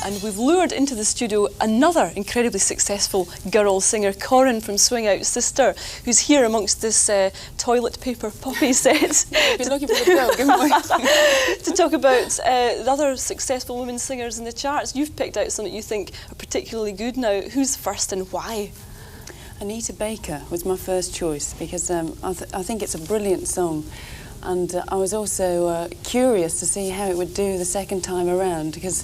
and we've lured into the studio another incredibly successful girl singer, Corinne from Swing Out Sister, who's here amongst this toilet paper poppy set. We've been looking for the dog, haven't we? To talk about the other successful women singers in the charts. You've picked out some that you think are particularly good now. Who's first and why? Anita Baker was my first choice because I think it's a brilliant song. And I was also curious to see how it would do the second time around, because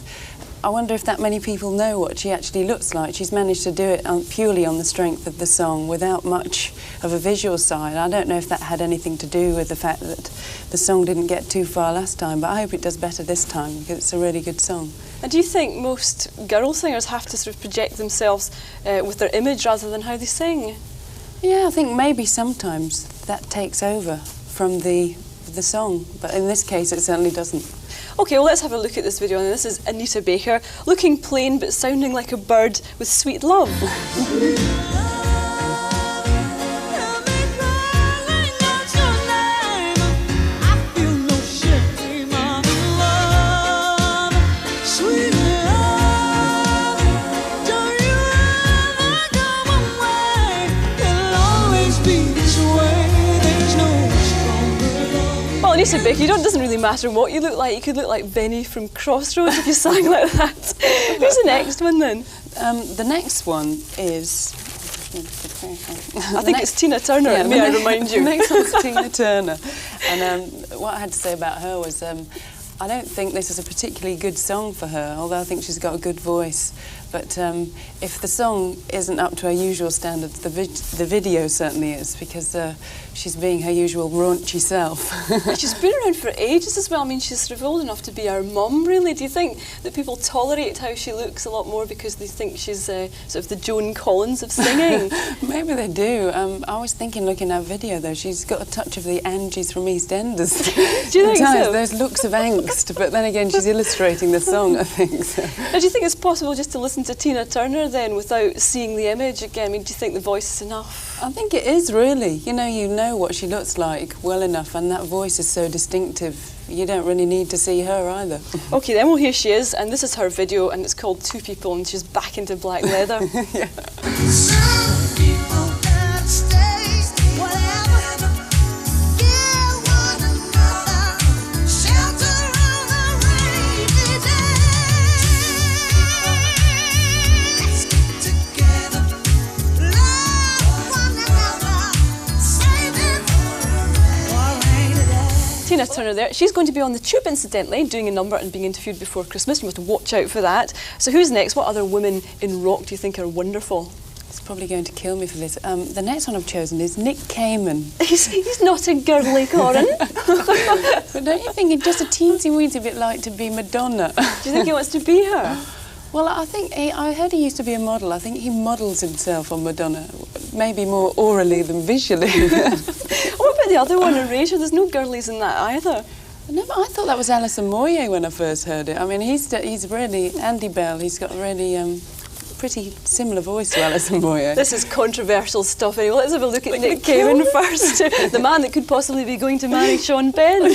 I wonder if that many people know what she actually looks like. She's managed to do it purely on the strength of the song without much of a visual side. I don't know if that had anything to do with the fact that the song didn't get too far last time, but I hope it does better this time because it's a really good song. And do you think most girl singers have to sort of project themselves with their image rather than how they sing? Yeah, I think maybe sometimes that takes over from the song, but in this case it certainly doesn't. Okay, well let's have a look at this video, and this is Anita Baker, looking plain but sounding like a bird with sweet love. Anita Baker, it doesn't really matter what you look like. You could look like Benny from Crossroads if you sang like that. Who's the next one then? The next one is... I think it's Tina Turner, yeah, may I remind you? The next one's Tina Turner. And what I had to say about her was I don't think this is a particularly good song for her, although I think she's got a good voice. But if the song isn't up to her usual standards, the video certainly is, because she's being her usual raunchy self. She's been around for ages as well. I mean, she's sort of old enough to be our mum, really. Do you think that people tolerate how she looks a lot more because they think she's sort of the Joan Collins of singing? Maybe they do. I was thinking, looking at her video, though, she's got a touch of the Angies from EastEnders. Do you think so? There's looks of angst, but then again, she's illustrating the song, I think. So. Now, do you think it's possible just to listen to Tina Turner then without seeing the image again? I mean, do you think the voice is enough? I think it is, really. You know what she looks like well enough, and that voice is so distinctive. You don't really need to see her either. Okay, then, well, here she is, and this is her video, and it's called Two People, and she's back into black leather. Yeah. Tina Turner there. She's going to be on the Tube, incidentally, doing a number and being interviewed before Christmas. You must watch out for that. So who's next? What other women in rock do you think are wonderful? He's probably going to kill me for this. The next one I've chosen is Nick Cayman. He's not a girly, Corinne. But don't you think he'd just a teensy-weensy bit like to be Madonna? Do you think he wants to be her? Well, I think I heard he used to be a model. I think he models himself on Madonna, maybe more orally than visually. What about the other one, Erasure? There's no girlies in that either. No, but I thought that was Alison Moyet when I first heard it. I mean, he's really Andy Bell. He's got a really pretty similar voice to Alison Moyet. This is controversial stuff. Anyway, let's have a look at Nick Cayman first. The man that could possibly be going to marry Sean Penn.